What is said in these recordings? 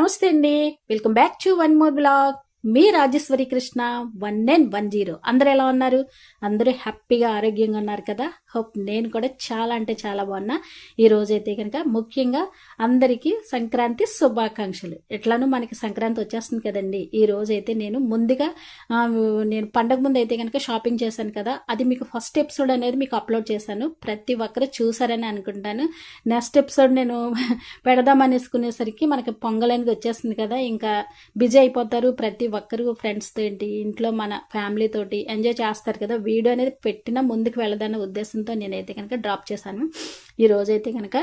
నమస్తే అండి. Welcome back to one more blog. మీ రాజేశ్వరి కృష్ణ 1910. అందరూ ఎలా ఉన్నారు? అందరూ హ్యాపీగా ఆరోగ్యంగా ఉన్నారు కదా? హోప్ నేను కూడా చాలా అంటే చాలా బాగున్నా. ఈ రోజైతే కనుక ముఖ్యంగా అందరికీ సంక్రాంతి శుభాకాంక్షలు. ఎట్లానూ మనకి సంక్రాంతి వచ్చేస్తుంది కదండి. ఈ రోజైతే నేను ముందుగా నేను పండగ ముందు అయితే కనుక షాపింగ్ చేశాను కదా, అది మీకు ఫస్ట్ ఎపిసోడ్ అనేది మీకు అప్లోడ్ చేశాను. ప్రతి ఒక్కరు చూసారని అనుకుంటాను. నెక్స్ట్ ఎపిసోడ్ నేను పెడదామనేసుకునేసరికి మనకి పొంగల్ అనేది వచ్చేస్తుంది కదా, ఇంకా బిజీ అయిపోతారు. ప్రతి ఒక్కరు ఫ్రెండ్స్తో ఏంటి ఇంట్లో మన ఫ్యామిలీ తోటి ఎంజాయ్ చేస్తారు కదా, వీడియో అనేది పెట్టినా ముందుకు వెళ్ళదన్న ఉద్దేశంతో నేనైతే కనుక డ్రాప్ చేశాను. ఈ రోజైతే కనుక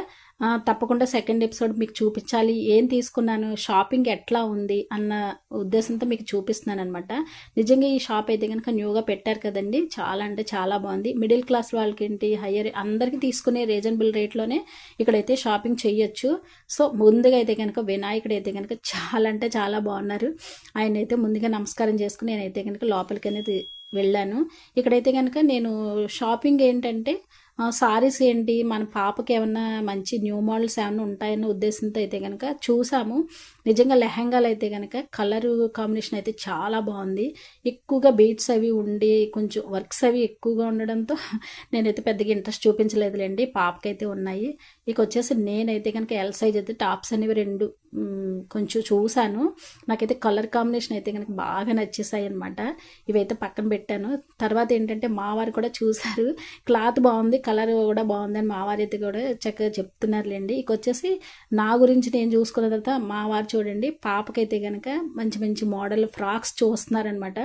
తప్పకుండా సెకండ్ ఎపిసోడ్ మీకు చూపించాలి. ఏం తీసుకున్నాను, షాపింగ్ ఎట్లా ఉంది అన్న ఉద్దేశంతో మీకు చూపిస్తున్నాను అనమాట. నిజంగా ఈ షాప్ అయితే కనుక న్యూగా పెట్టారు కదండి, చాలా అంటే చాలా బాగుంది. మిడిల్ క్లాస్ వాళ్ళకి ఏంటి హయ్యర్ అందరికీ తీసుకునే రీజనబుల్ రేట్లోనే ఇక్కడైతే షాపింగ్ చేయొచ్చు. సో ముందుగా అయితే కనుక వినాయకుడు అయితే కనుక చాలా అంటే చాలా బాగున్నారు. ఆయన అయితే ముందుగా నమస్కారం చేసుకుని నేనైతే కనుక లోపలికి అనేది వెళ్ళాను. ఇక్కడైతే కనుక నేను షాపింగ్ ఏంటంటే సారీస్ ఏంటి మన పాపకి ఏమన్నా మంచి న్యూ మోడల్స్ ఏమన్నా ఉంటాయన్న ఉద్దేశంతో అయితే కనుక చూసాము. నిజంగా లెహంగాలు అయితే కనుక కలర్ కాంబినేషన్ అయితే చాలా బాగుంది. ఎక్కువగా బీట్స్ అవి ఉండి కొంచెం వర్క్స్ అవి ఎక్కువగా ఉండడంతో నేనైతే పెద్దగా ఇంట్రెస్ట్ చూపించలేదులేండి. పాపకైతే ఉన్నాయి. ఇక వచ్చేసి నేనైతే కనుక ఎల్ సైజ్ అయితే టాప్స్ అనేవి 2 కొంచెం చూశాను. నాకైతే కలర్ కాంబినేషన్ అయితే కనుక బాగా నచ్చేసాయి అనమాట. ఇవైతే పక్కన పెట్టాను. తర్వాత ఏంటంటే మా వారు కూడా చూశారు, క్లాత్ బాగుంది, కలర్ కూడా బాగుందని మా వారు అయితే కూడా చక్కగా చెప్తున్నారులేండి. ఇక వచ్చేసి నా గురించి నేను చూసుకున్న తర్వాత మా వారు చూడండి పాపకైతే కనుక మంచి మంచి మోడల్ ఫ్రాక్స్ చూస్తున్నారనమాట.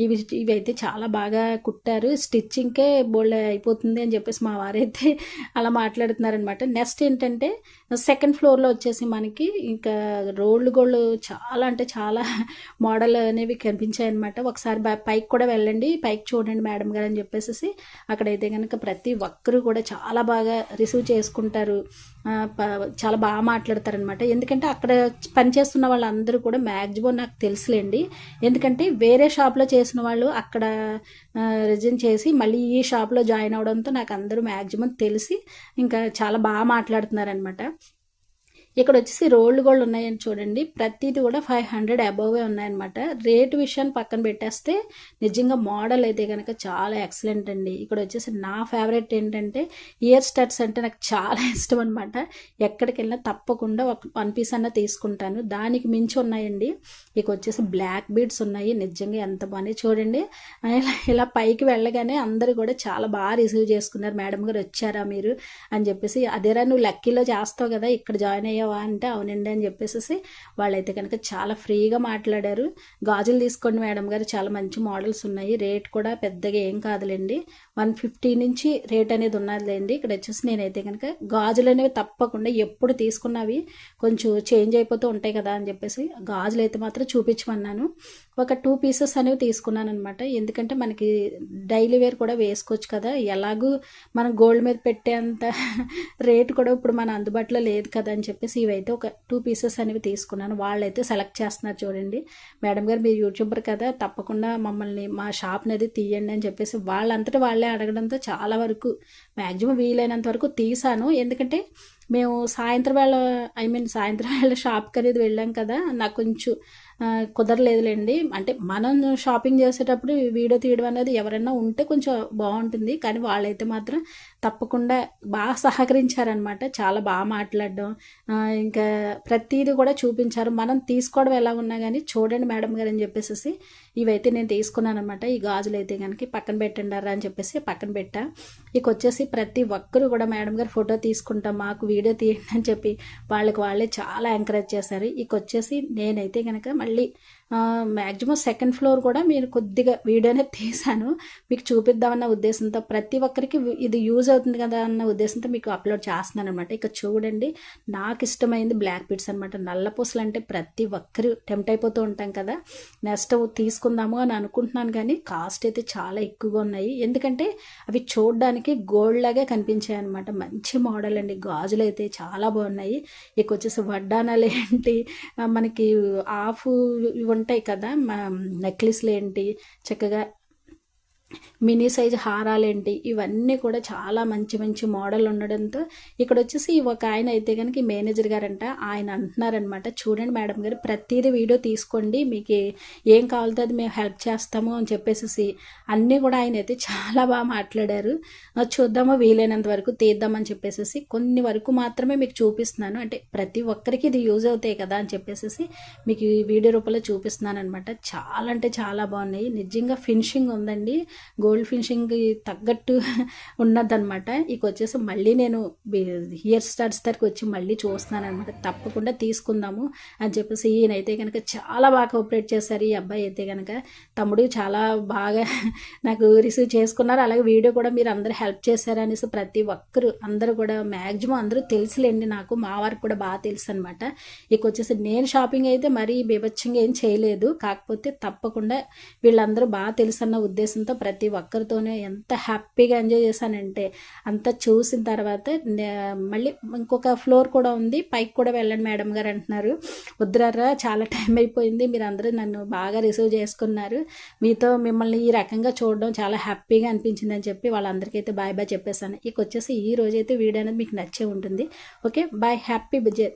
ఇవి అయితే చాలా బాగా కుట్టారు, స్టిచ్చింగ్కే బోల్డ్ అయిపోతుంది అని చెప్పేసి మా వారైతే అలా మాట్లాడుతున్నారనమాట. నెక్స్ట్ ఏంటంటే సెకండ్ ఫ్లోర్లో వచ్చేసి మనకి ఇంకా రోల్డ్ గోల్డ్ చాలా అంటే చాలా మోడల్ అనేవి కనిపించాయి అనమాట. ఒకసారి పైకి కూడా వెళ్ళండి, పైకి చూడండి మేడం గారు అని చెప్పేసి అక్కడైతే కనుక ప్రతి ఒక్కరు కూడా చాలా బాగా రిసీవ్ చేసుకుంటారు, చాలా బాగా మాట్లాడతారనమాట. ఎందుకంటే అక్కడ పనిచేస్తున్న వాళ్ళందరూ కూడా మ్యాక్సిమం నాకు తెలుసులేండి. ఎందుకంటే వేరే షాప్లో చేసిన వాళ్ళు అక్కడ రిజైన్ చేసి మళ్ళీ ఈ షాప్లో జాయిన్ అవడంతో నాకు అందరూ మ్యాక్సిమం తెలిసి ఇంకా చాలా బాగా మాట్లాడుతున్నారనమాట. ఇక్కడ వచ్చేసి రోల్డ్ గోల్డ్ ఉన్నాయని చూడండి, ప్రతిది కూడా 500 అబోవే ఉన్నాయన్నమాట. రేటు విషయాన్ని పక్కన పెట్టేస్తే నిజంగా మోడల్ అయితే కనుక చాలా ఎక్సలెంట్ అండి. ఇక్కడ వచ్చేసి నా ఫేవరెట్ ఏంటంటే ఇయర్ స్టడ్స్ అంటే నాకు చాలా ఇష్టం అనమాట. ఎక్కడికి వెళ్ళినా తప్పకుండా ఒక 1 పీస్ అన్న తీసుకుంటాను. దానికి మించి ఉన్నాయండి. ఇక వచ్చేసి బ్లాక్ బీడ్స్ ఉన్నాయి, నిజంగా ఎంత బాగున్నాయి చూడండి. ఇలా పైకి వెళ్ళగానే అందరూ కూడా చాలా బాగా రిసీవ్ చేసుకున్నారు. మేడం గారు వచ్చారా మీరు అని చెప్పేసి, అదేరా నువ్వు లక్కీలో చేస్తావు కదా ఇక్కడ జాయిన్ అయ్యావా అంటే అవునండి అని చెప్పేసి వాళ్ళైతే కనుక చాలా ఫ్రీగా మాట్లాడారు. గాజులు తీసుకోండి మేడం గారు, చాలా మంచి మోడల్స్ ఉన్నాయి, రేట్ కూడా పెద్దగా ఏం కాదులేండి, 150 నుంచి రేట్ అనేది ఉన్నదిలేండి. ఇక్కడ వచ్చేసి నేనైతే కనుక గాజులు అనేవి తప్పకుండా ఎప్పుడు తీసుకున్నవి కొంచెం చేంజ్ అయిపోతూ ఉంటాయి కదా అని చెప్పేసి గాజులు అయితే మాత్రం చూపించమన్నాను. ఒక 2 పీసెస్ అనేవి తీసుకున్నాను అనమాట. ఎందుకంటే మనకి డైలీ వేర్ కూడా వేసుకోవచ్చు కదా, ఎలాగూ మనం గోల్డ్ మీద పెట్టేంత రేటు కూడా ఇప్పుడు మన అందుబాటులో లేదు కదా అని చెప్పేసి ఇవైతే ఒక 2 పీసెస్ అనేవి తీసుకున్నాను. వాళ్ళైతే సెలెక్ట్ చేస్తున్నారు చూడండి, మేడం గారు మీరు యూట్యూబర్ కదా తప్పకుండా మమ్మల్ని మా షాప్ అనేది తీయండి అని చెప్పేసి వాళ్ళంతటా వాళ్ళే అడగడంతో చాలా వరకు మ్యాక్సిమం వీలైనంత వరకు తీసాను. ఎందుకంటే మేము సాయంత్రం వేళ షాప్కి అనేది వెళ్ళాం కదా, నాకు కొంచెం కుదరలేదులేండి. అంటే మనం షాపింగ్ చేసేటప్పుడు వీడియో తీయడం అనేది ఎవరైనా ఉంటే కొంచెం బాగుంటుంది, కానీ వాళ్ళైతే మాత్రం తప్పకుండా బాగా సహకరించారనమాట. చాలా బాగా మాట్లాడడం, ఇంకా ప్రతిదీ కూడా చూపించారు. మనం తీసుకోవడం ఎలా ఉన్నా కానీ చూడండి మేడం గారు అని చెప్పేసి ఇవైతే నేను తీసుకున్నాను అనమాట. ఈ గాజులు అయితే కనుక పక్కన పెట్టండారా అని చెప్పేసి పక్కన పెట్టా. ఇక వచ్చేసి ప్రతి ఒక్కరు కూడా మేడం గారు ఫోటో తీసుకుంటాం, మాకు వీడియో తీయండి అని చెప్పి వాళ్ళే చాలా ఎంకరేజ్ చేశారు. ఇక వచ్చేసి నేనైతే కనుక మళ్ళీ మ్యాక్సిమం సెకండ్ ఫ్లోర్ కూడా మీరు కొద్దిగా వీడియోనే తీసాను, మీకు చూపిద్దామన్న ఉద్దేశంతో, ప్రతి ఒక్కరికి ఇది యూజ్ అవుతుంది కదా అన్న ఉద్దేశంతో మీకు అప్లోడ్ చేస్తున్నాను అనమాట. ఇక చూడండి నాకు ఇష్టమైంది బ్లాక్ బీడ్స్ అనమాట. నల్లపూసలు అంటే ప్రతి ఒక్కరు టెంప్ట్ అయిపోతూ ఉంటాం కదా, నెక్స్ట్ తీసుకుందాము అని అనుకుంటున్నాను, కానీ కాస్ట్ అయితే చాలా ఎక్కువగా ఉన్నాయి. ఎందుకంటే అవి చూడడానికి గోల్డ్ లాగే కనిపించాయి అనమాట. మంచి మోడల్ అండి, గాజులు అయితే చాలా బాగున్నాయి. ఇక వచ్చేసి వడ్డానాలు ఏంటి, మనకి ఆఫ్ ఉంటాయి కదా, నెక్లెస్లు ఏంటి చక్కగా మినీ సైజ్ హారాలేంటి ఇవన్నీ కూడా చాలా మంచి మంచి మోడల్ ఉండడంతో ఇక్కడ వచ్చేసి ఒక ఆయన అయితే కనుక మేనేజర్ గారంట, ఆయన అంటున్నారనమాట, చూడండి మేడం గారు ప్రతిదీ వీడియో తీసుకోండి, మీకు ఏం కావాలో అది మేము హెల్ప్ చేస్తాము అని చెప్పేసి అన్నీ కూడా ఆయన అయితే చాలా బాగా మాట్లాడారు. చూద్దాము, వీలైనంత వరకు తీద్దామని చెప్పేసి కొన్ని వరకు మాత్రమే మీకు చూపిస్తున్నాను, అంటే ప్రతి ఒక్కరికి ఇది యూజ్ అవుతాయి కదా అని చెప్పేసి మీకు ఈ వీడియో రూపంలో చూపిస్తున్నాను అనమాట. చాలా అంటే చాలా బాగున్నాయి, నిజంగా ఫినిషింగ్ ఉందండి, గోల్డ్ ఫినిషింగ్కి తగ్గట్టు ఉన్నదనమాట. ఇక వచ్చేసి మళ్ళీ నేను ఇయర్ స్టార్ట్స్ దగ్గరికి వచ్చి మళ్ళీ చూస్తున్నాను అనమాట, తప్పకుండా తీసుకుందాము అని చెప్పేసి. ఈయనైతే కనుక చాలా బాగా కోఆపరేట్ చేశారు, ఈ అబ్బాయి అయితే కనుక. తమ్ముడు చాలా బాగా నాకు రిసీవ్ చేసుకున్నారు, అలాగే వీడియో కూడా మీరు అందరూ హెల్ప్ చేశారు అనేసి ప్రతి ఒక్కరు అందరూ కూడా మ్యాక్సిమం అందరూ తెలుసులేండి, నాకు మా వారికి కూడా బాగా తెలుసు అనమాట. ఇక వచ్చేసి నేను షాపింగ్ అయితే మరీ బీభత్సంగా ఏం చేయలేదు, కాకపోతే తప్పకుండా వీళ్ళందరూ బాగా తెలుసు అన్న ఉద్దేశంతో ప్రతి ఒక్కరితోనే ఎంత హ్యాపీగా ఎంజాయ్ చేశానంటే, అంతా చూసిన తర్వాత మళ్ళీ ఇంకొక ఫ్లోర్ కూడా ఉంది, పైకి కూడా వెళ్ళండి మేడం గారు అంటున్నారు. వద్దురారా చాలా టైం అయిపోయింది, మీరు అందరూ నన్ను బాగా రిసీవ్ చేసుకున్నారు, మీతో మిమ్మల్ని ఈ రకంగా చూడడం చాలా హ్యాపీగా అనిపించింది అని చెప్పి వాళ్ళందరికైతే బాయ్ బాయ్ చెప్పేశాను. ఇక వచ్చేసి ఈ రోజైతే వీడియో అనేది మీకు నచ్చే ఉంటుంది. Okay bye, happy Vijay.